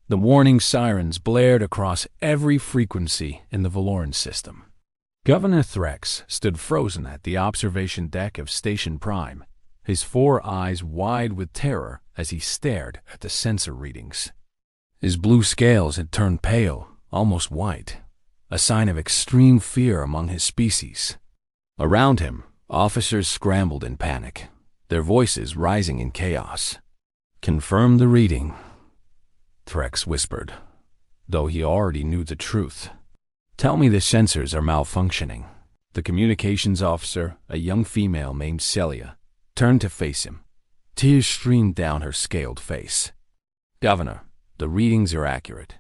The warning sirens blared across every frequency in the Valoran system. Governor Threx stood frozen at the observation deck of Station Prime, his 4 eyes wide with terror as he stared at the sensor readings. His blue scales had turned pale, almost white, a sign of extreme fear among his species. Around him, officers scrambled in panic, their voices rising in chaos. "Confirm the reading," Threx whispered, though he already knew the truth. "Tell me the sensors are malfunctioning." The communications officer, a young female named Celia, turned to face him. Tears streamed down her scaled face. "Governor, the readings are accurate.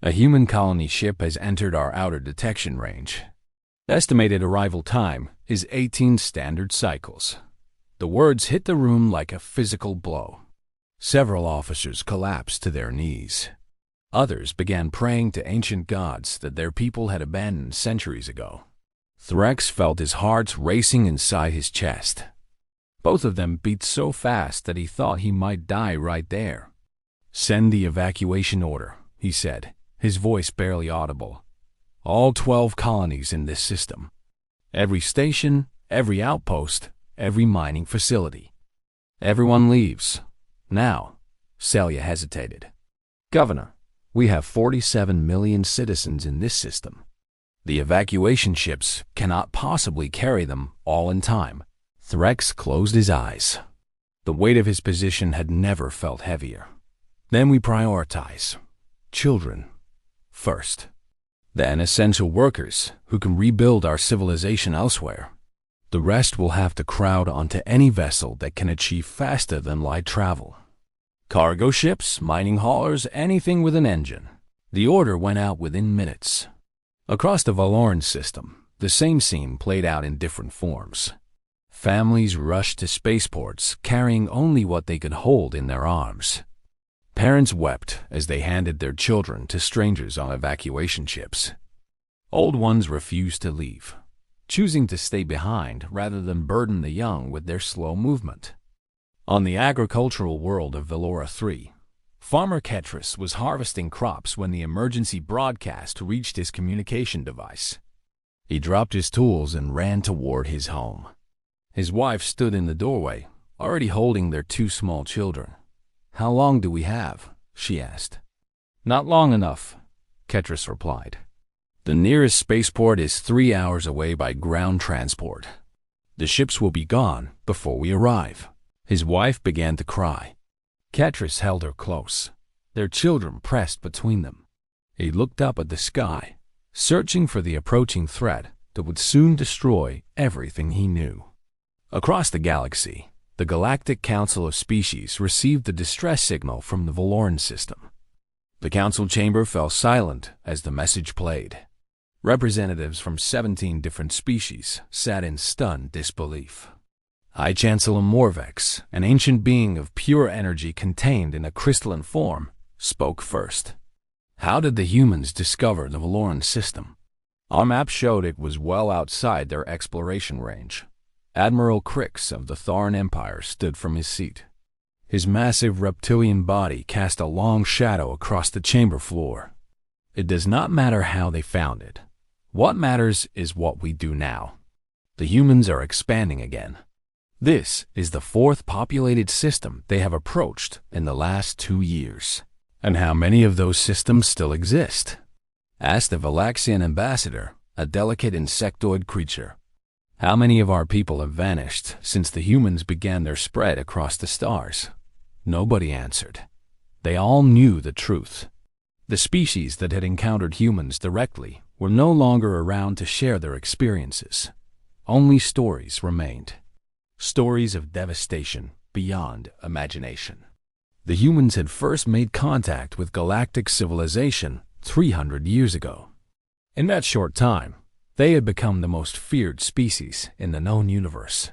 A human colony ship has entered our outer detection range. Estimated arrival time is 18 standard cycles." The words hit the room like a physical blow. Several officers collapsed to their knees. Others began praying to ancient gods that their people had abandoned centuries ago. Threx felt his heart racing inside his chest. Both of them beat so fast that he thought he might die right there. "Send the evacuation order," he said, his voice barely audible. "All 12 colonies in this system. Every station, every outpost, every mining facility. Everyone leaves. Now." Celia hesitated. "Governor, we have 47 million citizens in this system. The evacuation ships cannot possibly carry them all in time." Threx closed his eyes. The weight of his position had never felt heavier. "Then we prioritize children first. Then essential workers who can rebuild our civilization elsewhere. The rest will have to crowd onto any vessel that can achieve faster than light travel. Cargo ships, mining haulers, anything with an engine." The order went out within minutes. Across the Valoran system, the same scene played out in different forms. Families rushed to spaceports, carrying only what they could hold in their arms. Parents wept as they handed their children to strangers on evacuation ships. Old ones refused to leave, choosing to stay behind rather than burden the young with their slow movement. On the agricultural world of Valora 3, Farmer Ketris was harvesting crops when the emergency broadcast reached his communication device. He dropped his tools and ran toward his home. His wife stood in the doorway, already holding their 2 small children. "How long do we have?" she asked. "Not long enough," Ketris replied. "The nearest spaceport is 3 hours away by ground transport. The ships will be gone before we arrive." His wife began to cry. Ketris held her close, their children pressed between them. He looked up at the sky, searching for the approaching threat that would soon destroy everything he knew. Across the galaxy, the Galactic Council of Species received a distress signal from the Valoran system. The council chamber fell silent as the message played. Representatives from 17 different species sat in stunned disbelief. High Chancellor Morvex, an ancient being of pure energy contained in a crystalline form, spoke first. "How did the humans discover the Valoran system?" "Our map showed it was well outside their exploration range." Admiral Crix of the Tharan Empire stood from his seat. His massive reptilian body cast a long shadow across the chamber floor. "It does not matter how they found it. What matters is what we do now. The humans are expanding again. This is the 4th populated system they have approached in the last 2 years. And how many of those systems still exist?" asked the Valaxian ambassador, a delicate insectoid creature. "How many of our people have vanished since the humans began their spread across the stars?" Nobody answered. They all knew the truth. The species that had encountered humans directly were no longer around to share their experiences. Only stories remained. Stories of devastation beyond imagination. The humans had first made contact with galactic civilization 300 years ago. In that short time, they had become the most feared species in the known universe.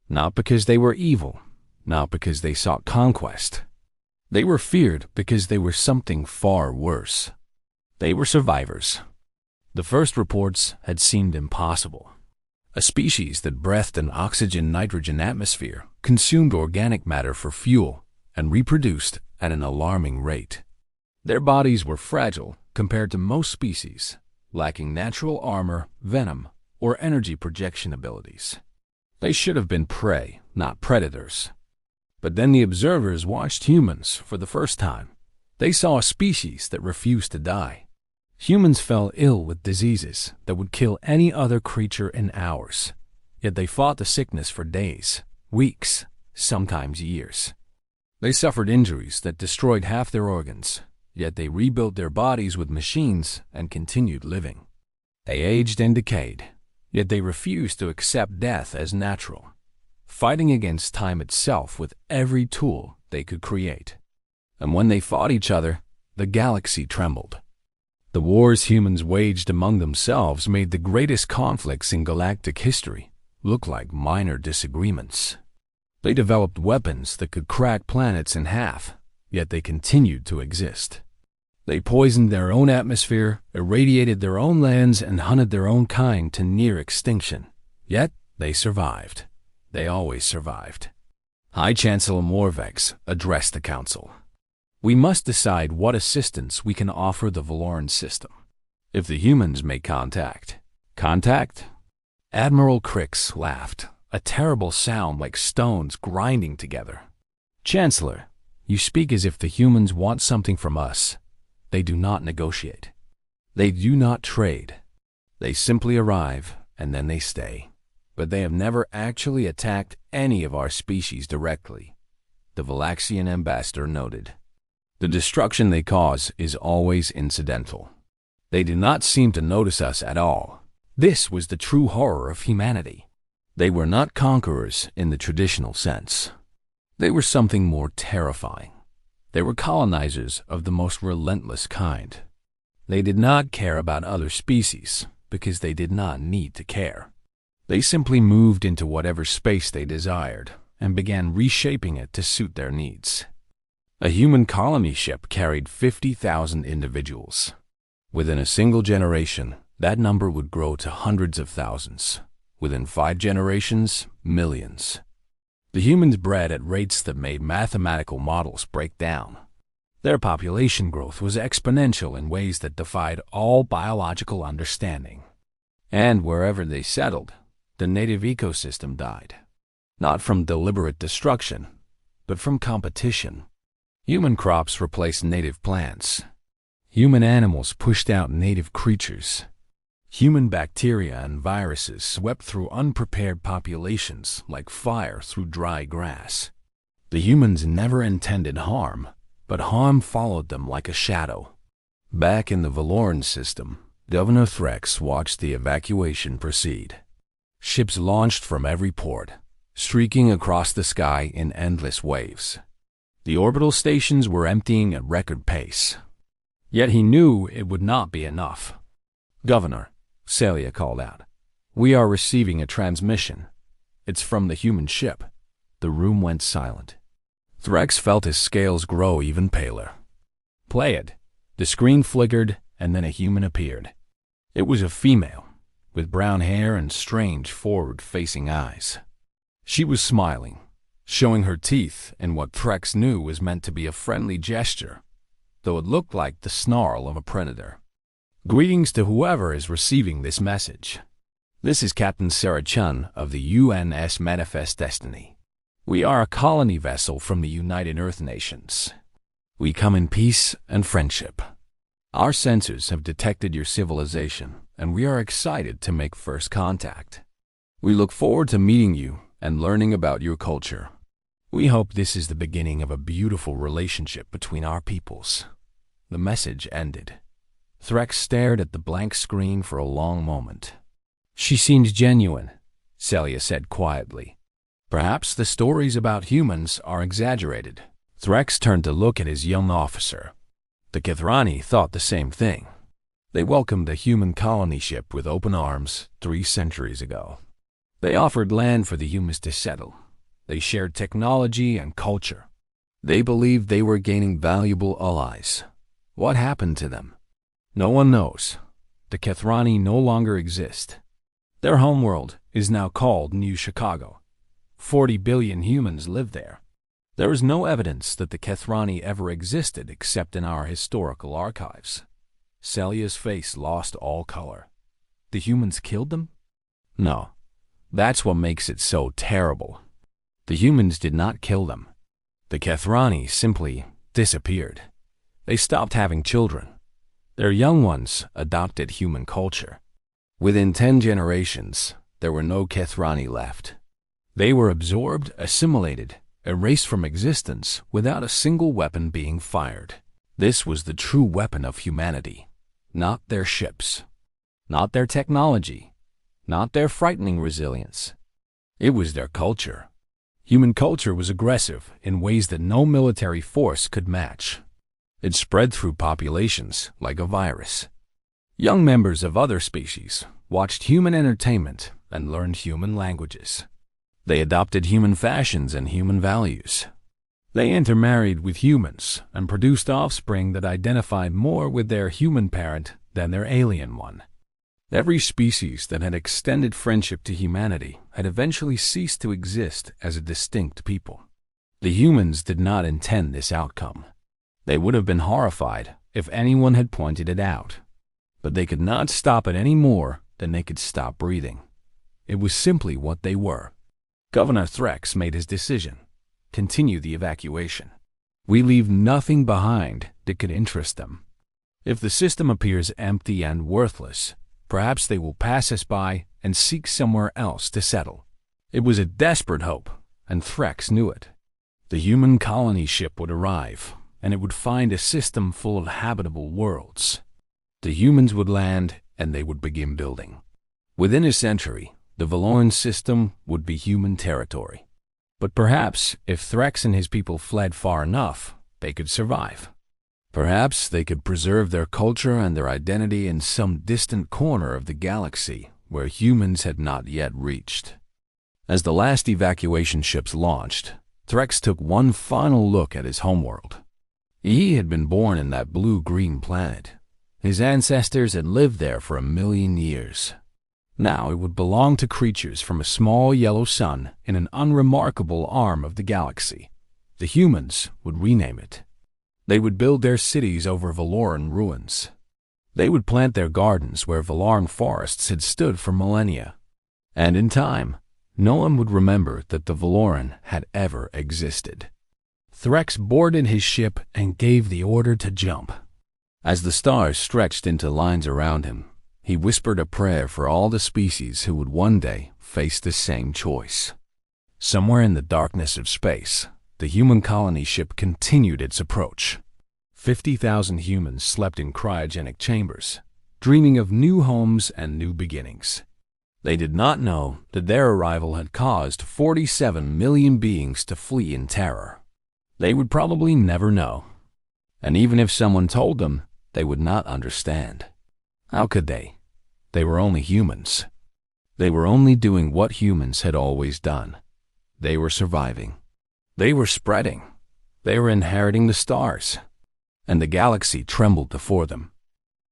Not because they were evil, not because they sought conquest. They were feared because they were something far worse. They were survivors. The first reports had seemed impossible. A species that breathed an oxygen-nitrogen atmosphere, consumed organic matter for fuel, and reproduced at an alarming rate. Their bodies were fragile compared to most species, lacking natural armor, venom, or energy projection abilities. They should have been prey, not predators. But then the observers watched humans for the first time. They saw a species that refused to die. Humans fell ill with diseases that would kill any other creature in hours, yet they fought the sickness for days, weeks, sometimes years. They suffered injuries that destroyed half their organs, yet they rebuilt their bodies with machines and continued living. They aged and decayed, yet they refused to accept death as natural, fighting against time itself with every tool they could create. And when they fought each other, the galaxy trembled. The wars humans waged among themselves made the greatest conflicts in galactic history look like minor disagreements. They developed weapons that could crack planets in half, yet they continued to exist. They poisoned their own atmosphere, irradiated their own lands, and hunted their own kind to near extinction. Yet they survived. They always survived. High Chancellor Morvex addressed the Council. We must decide what assistance we can offer the Valoran system. If the humans make contact. Contact? Admiral Crix laughed, a terrible sound like stones grinding together. Chancellor, you speak as if the humans want something from us. They do not negotiate. They do not trade. They simply arrive, and then they stay. But they have never actually attacked any of our species directly, the Valaxian ambassador noted. The destruction they cause is always incidental. They do not seem to notice us at all. This was the true horror of humanity. They were not conquerors in the traditional sense. They were something more terrifying. They were colonizers of the most relentless kind. They did not care about other species because they did not need to care. They simply moved into whatever space they desired and began reshaping it to suit their needs. A human colony ship carried 50,000 individuals. Within a single generation, that number would grow to hundreds of thousands. Within 5 generations, millions. The humans bred at rates that made mathematical models break down. Their population growth was exponential in ways that defied all biological understanding. And wherever they settled, the native ecosystem died. Not from deliberate destruction, but from competition. Human crops replaced native plants. Human animals pushed out native creatures. Human bacteria and viruses swept through unprepared populations like fire through dry grass. The humans never intended harm, but harm followed them like a shadow. Back in the Valoran system, Governor Threx watched the evacuation proceed. Ships launched from every port, streaking across the sky in endless waves. The orbital stations were emptying at record pace. Yet he knew it would not be enough. "Governor," Celia called out, "we are receiving a transmission. It's from the human ship." The room went silent. Threx felt his scales grow even paler. "Play it." The screen flickered, and then a human appeared. It was a female, with brown hair and strange forward-facing eyes. She was smiling, showing her teeth in what Threx knew was meant to be a friendly gesture, though it looked like the snarl of a predator. "Greetings to whoever is receiving this message. This is Captain Sarah Chun of the UNS Manifest Destiny. We are a colony vessel from the United Earth Nations. We come in peace and friendship. Our sensors have detected your civilization, and we are excited to make first contact. We look forward to meeting you and learning about your culture. We hope this is the beginning of a beautiful relationship between our peoples." The message ended. Threx stared at the blank screen for a long moment. "She seems genuine," Celia said quietly. "Perhaps the stories about humans are exaggerated." Threx turned to look at his young officer. The Kithrani thought the same thing. They welcomed the human colony ship with open arms 3 centuries ago. They offered land for the humans to settle. They shared technology and culture. They believed they were gaining valuable allies. What happened to them? No one knows. The Kithrani no longer exist. Their homeworld is now called New Chicago. 40 billion humans live there. There is no evidence that the Kethrani ever existed except in our historical archives. Celia's face lost all color. The humans killed them? No. That's what makes it so terrible. The humans did not kill them. The Kethrani simply disappeared. They stopped having children. Their young ones adopted human culture. Within 10 generations, there were no Kethrani left. They were absorbed, assimilated, erased from existence without a single weapon being fired. This was the true weapon of humanity. Not their ships. Not their technology. Not their frightening resilience. It was their culture. Human culture was aggressive in ways that no military force could match. It spread through populations like a virus. Young members of other species watched human entertainment and learned human languages. They adopted human fashions and human values. They intermarried with humans and produced offspring that identified more with their human parent than their alien one. Every species that had extended friendship to humanity had eventually ceased to exist as a distinct people. The humans did not intend this outcome. They would have been horrified if anyone had pointed it out. But they could not stop it any more than they could stop breathing. It was simply what they were. Governor Threx made his decision. Continue the evacuation. We leave nothing behind that could interest them. If the system appears empty and worthless, perhaps they will pass us by and seek somewhere else to settle. It was a desperate hope, and Threx knew it. The human colony ship would arrive, and it would find a system full of habitable worlds. The humans would land, and they would begin building. Within a century, the Valoran system would be human territory. But perhaps, if Threx and his people fled far enough, they could survive. Perhaps they could preserve their culture and their identity in some distant corner of the galaxy where humans had not yet reached. As the last evacuation ships launched, Threx took one final look at his homeworld. He had been born in that blue-green planet. His ancestors had lived there for 1,000,000 years. Now it would belong to creatures from a small yellow sun in an unremarkable arm of the galaxy. The humans would rename it. They would build their cities over Valoran ruins. They would plant their gardens where Valoran forests had stood for millennia. And in time, no one would remember that the Valoran had ever existed. Threx boarded his ship and gave the order to jump. As the stars stretched into lines around him, he whispered a prayer for all the species who would one day face the same choice. Somewhere in the darkness of space, the human colony ship continued its approach. 50,000 humans slept in cryogenic chambers, dreaming of new homes and new beginnings. They did not know that their arrival had caused 47 million beings to flee in terror. They would probably never know. And even if someone told them, they would not understand. How could they? They were only humans. They were only doing what humans had always done. They were surviving. They were spreading. They were inheriting the stars. And the galaxy trembled before them.